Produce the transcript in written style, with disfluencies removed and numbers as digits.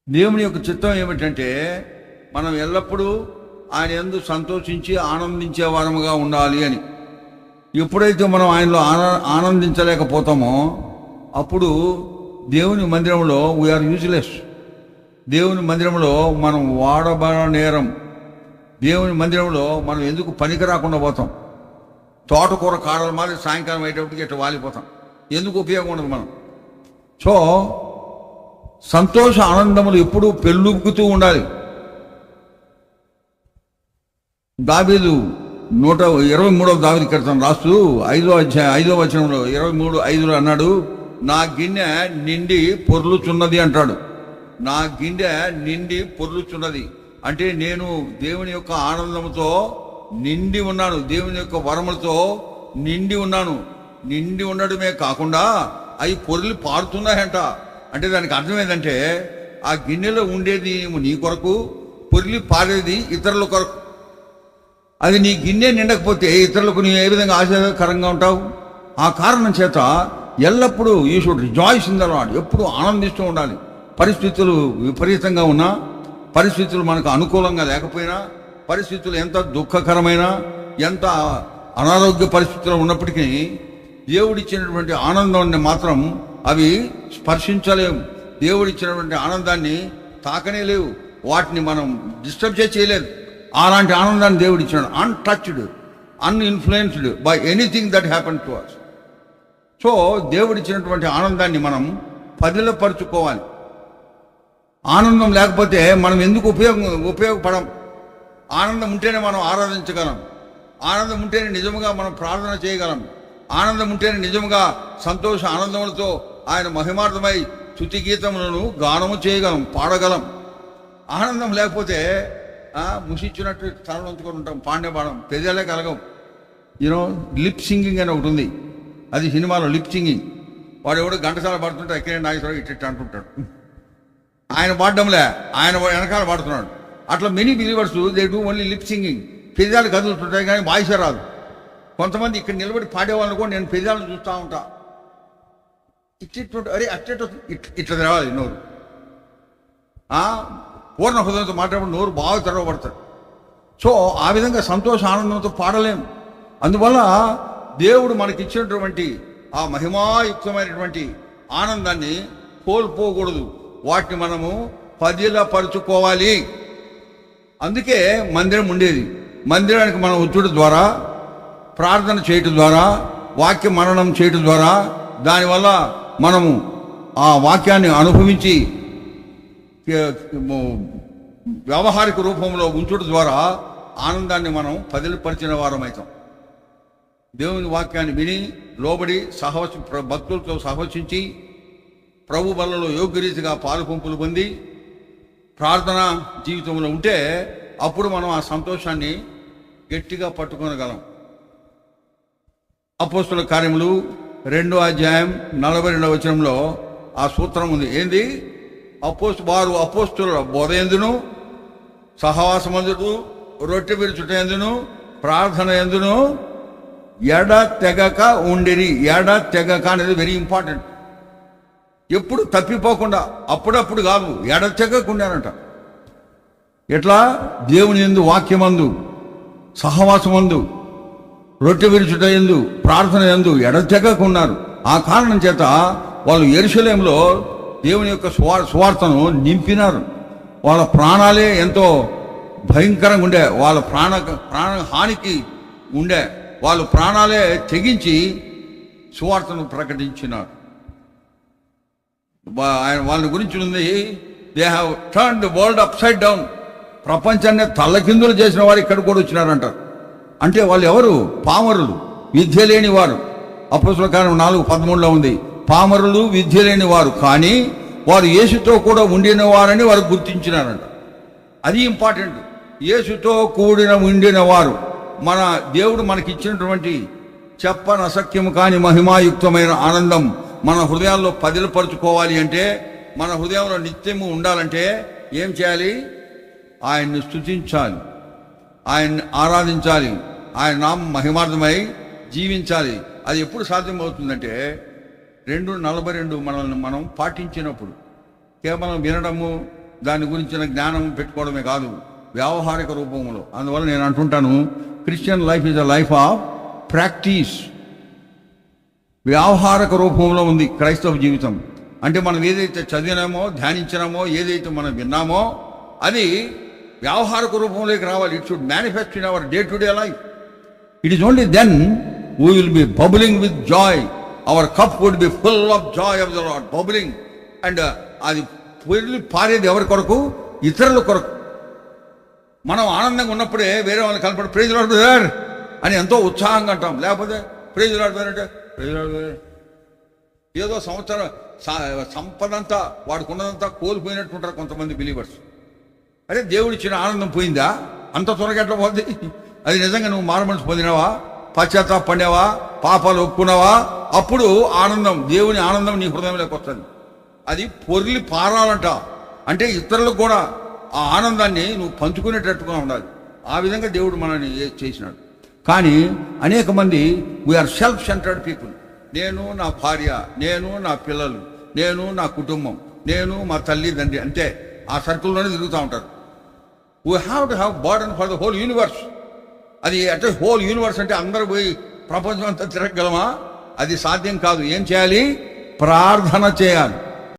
దేవుని యొక్క చిత్తం ఏమిటంటే మనం ఎల్లప్పుడూ ఆయన యందు సంతోషించి ఆనందించే వారముగా ఉండాలి అని. ఎప్పుడైతే మనం ఆయనలో ఆనందించలేకపోతామో అప్పుడు దేవుని మందిరంలో వీఆర్ యూజ్లెస్. దేవుని మందిరంలో మనం వాడబడనేరం. దేవుని మందిరంలో మనం ఎందుకు పనికి రాకుండా పోతాం. తోటకూర కాడల మాదిరి సాయంకాలం అయ్యేటప్పటికి ఇట్లా వాలిపోతాం. ఎందుకు ఉపయోగం ఉండదు మనం. సో సంతోష ఆనందములు ఎప్పుడూ పెళ్ళుగుతూ ఉండాలి. దావీదు 123వ దావీదు కీర్తన రాస్తూ 5వ వచనంలో 23:5 అన్నాడు, నా గిన్నె నిండి పొర్లుచున్నది అంటాడు. నా గిన్నె నిండి పొర్లుచున్నది అంటే నేను దేవుని యొక్క ఆనందంతో నిండి ఉన్నాను, దేవుని యొక్క వరములతో నిండి ఉన్నాను. నిండి ఉండడమే కాకుండా అవి పొర్లి పారుతున్నాయంట. అంటే దానికి అర్థం ఏంటంటే ఆ గిన్నెలో ఉండేది నీ కొరకు, పొర్లి పారేది ఇతరుల కొరకు. అది నీ గిన్నె నిండకపోతే ఇతరులకు నీ ఏ విధంగా ఆశ్చర్యకరంగా ఉంటావు. ఆ కారణం చేత ఎల్లప్పుడూ you should rejoice in the lord. ఎప్పుడు ఆనందిస్తూ ఉండాలి. పరిస్థితులు విపరీతంగా ఉన్నా, పరిస్థితులు మనకు అనుకూలంగా లేకపోయినా, పరిస్థితులు ఎంత దుఃఖకరమైన, ఎంత అనారోగ్య పరిస్థితుల్లో ఉన్నప్పటికీ దేవుడిచ్చినటువంటి ఆనందాన్ని మాత్రం అవి స్పర్శించలేవు. దేవుడిచ్చినటువంటి ఆనందాన్ని తాకనే లేవు. వాటిని మనం డిస్టర్బ్ చేయలేదు. అలాంటి ఆనందాన్ని దేవుడిచ్చినాడు. Untouched, uninfluenced by anything that happen to us. So దేవుడిచ్చినటువంటి ఆనందాన్ని మనం పదిలపరుచుకోవాలి. ఆనందం లేకపోతే మనం ఎందుకు ఉపయోగపడం. ఆనందం ఉంటేనే మనం ఆరాధించగలం. ఆనందం ఉంటేనే నిజముగా మనం ప్రార్థన చేయగలం. ఆనందం ఉంటేనే నిజముగా సంతోష ఆనందములతో ఆయన మహిమార్థమై స్తుతి గీతములను గానము చేయగలం, పాడగలం. ఆనందం లేకపోతే ముసిచ్చినట్టు తలవంచుకొని ఉంటాం, పాండ్యపాడం, పెదాలే కలగం. యూనో లిప్ సింగింగ్ అని ఒకటి ఉంది, అది సినిమాలో లిప్ సింగింగ్. వాడు ఎవడో గంటసాల పాడుతుంటే ఎక్కడే నాగేశ్వరరావు ఇట్ట అంటుంటాడు. ఆయన పాడడంలే, ఆయన వెనకాల పాడుతున్నాడు. అట్లా many believers they do only lip singing. పెదాలు కదులుతుంటాయి కానీ వాయిసే రాదు. కొంతమంది ఇక్కడ నిలబడి పాడేవాళ్ళని కూడా నేను పెదాలను చూస్తూ ఉంటా. అరే అట్టేట ఇట్లా తెరవాలి నోరు. పూర్ణ హృదయంతో మాట్లాడే నోరు బాగా తెరవబడతాడు. సో ఆ విధంగా సంతోష ఆనందంతో పాడలేం. అందువల్ల దేవుడు మనకిచ్చినటువంటి ఆ మహిమాయుక్తమైనటువంటి ఆనందాన్ని కోల్పోకూడదు. వాటిని మనము పదిలపరుచుకోవాలి. అందుకే మందిరం ఉండేది. మందిరానికి మనం వచ్చుట ద్వారా, ప్రార్థన చేయటం ద్వారా, వాక్య మననం చేయటం ద్వారా, దానివల్ల మనము ఆ వాక్యాన్ని అనుభవించి వ్యావహారిక రూపంలో ఉంచడం ద్వారా ఆనందాన్ని మనం పదిలపరిచిన వారం అవుతాం. దేవుని వాక్యాన్ని విని లోబడి భక్తులతో సహవసించి ప్రభు బలలో యోగ్యరీతిగా పాలుపంపులు పొంది ప్రార్థన జీవితంలో ఉంటే అప్పుడు మనం ఆ సంతోషాన్ని గట్టిగా పట్టుకోగలం. అపోస్తుల కార్యములు 2వ అధ్యాయం 42వ వచనంలో ఆ సూత్రం ఉంది. ఏంది? వారు అపోస్తుల బోధ ఎందును, సహవాసమందును, రొట్టె విరుచుట ఎందును, ప్రార్థన ఎందును ఎడతెగక ఉండిరి. ఎడతెగక అనేది వెరీ ఇంపార్టెంట్. ఎప్పుడు తప్పిపోకుండా, అప్పుడప్పుడు కాదు, ఎడతెగక ఉండారంట. ఎట్లా? దేవుని యందు, వాక్యమందు, సహవాసమందు, రొట్టె విరుచుట యందు, ప్రార్థన యందు ఎడతెగక ఉన్నారు. ఆ కారణం చేత వాళ్ళు యెరూషలేములో దేవుని యొక్క సువార్తను నింపినారు. వాళ్ళ ప్రాణాలే ఎంతో భయంకరంగా ఉండే, వాళ్ళ ప్రాణ హానికి ఉండే, వాళ్ళు ప్రాణాలే తెగించి సువార్తను ప్రకటించినారు. వాళ్ళ గురించి ఉంది, they have turn the world upside down. ప్రపంచాన్ని తల్లకిందులు చేసిన వారు ఇక్కడ కూడా వచ్చినారంటారు. అంటే వాళ్ళు ఎవరు? పామరులు, విద్య లేని వారు. అపోస్తలుల కార్యం 4:13 ఉంది, పామరులు, విద్య లేని వారు, కానీ వారు యేసుతో కూడా ఉండిన వారని వారు గుర్తించినారంట. అది ఇంపార్టెంట్. యేసుతో ఉండిన వారు. మన దేవుడు మనకిచ్చినటువంటి చెప్పనసక్యము కాని మహిమాయుక్తమైన ఆనందం మన హృదయాల్లో పదిలపరుచుకోవాలి అంటే, మన హృదయంలో నిత్యము ఉండాలంటే ఏం చేయాలి? ఆయన్ని స్తుతించాలి, ఆయన్ని ఆరాధించాలి, ఆయన నామం మహిమార్థమై జీవించాలి. అది ఎప్పుడు సాధ్యమవుతుందంటే 2:42 మనల్ని మనం పాటించినప్పుడు. కేవలం వినడము, దాని గురించిన జ్ఞానం పెట్టుకోవడమే కాదు, వ్యావహారిక రూపంలో. అందువల్ల నేను అంటుంటాను, Christian life is a life of practice. వ్యావహారిక రూపంలో ఉంది క్రైస్తవ జీవితం. అంటే మనం ఏదైతే చదివినామో, ధ్యానించినామో, ఏదైతే మనం విన్నామో అది వ్యావహారిక రూపంలోకి రావాలి. It should manifest in our day to day life. It is only then we will be bubbling with joy. Our cup would be full of joy of the Lord, bubbling. And అది పొర్లి పారేది ఎవరి కొరకు? ఇతరుల కొరకు. మనం ఆనందంగా ఉన్నప్పుడే వేరే వాళ్ళని కనపడి ప్రైజ్ లార్డ్ బ్రదర్ అని ఎంతో ఉత్సాహంగా అంటాం. లేకపోతే ప్రైజ్ లార్డ్ బ్రదర్ అంటే ప్రైజ్ లార్డ్ బ్రదర్ ఏదో సంవత్సరం సంపదంతా వాడుకున్నదంతా కోల్పోయినట్టు ఉంటారు కొంతమంది బిలీవర్స్. అరే దేవుడిచ్చిన ఆనందం పోయిందా? అంత త్వరగా ఎట్లా పోద్ది? అది నిజంగా నువ్వు మారుమనసు పొందినావా, పశ్చాత్తాపడినావా, పాపాలు ఒప్పుకున్నావా, అప్పుడు ఆనందం, దేవుని ఆనందం నీ హృదయంలోకి వస్తుంది. అది పొర్లి పారాలంట. అంటే ఇతరులకు కూడా ఆ ఆనందాన్ని నువ్వు పంచుకునేటట్టుగా ఉండాలి. ఆ విధంగా దేవుడు మనల్ని చేసినాడు. కానీ అనేక మంది వీఆర్ సెల్ఫ్ సెంటర్డ్ పీపుల్. నేను, నా భార్య, నేను, నా పిల్లలు, నేను, నా కుటుంబం, నేను, మా తల్లి తండ్రి, అంతే. ఆ సర్కిల్లోనే తిరుగుతూ ఉంటారు. We have to have burden for the whole universe. అది అంటే హోల్ యూనివర్స్ అంటే అందరూ పోయి ప్రపంచం అంతా తిరగగలమా? అది సాధ్యం కాదు. ఏం చేయాలి? ప్రార్థన చేయాలి.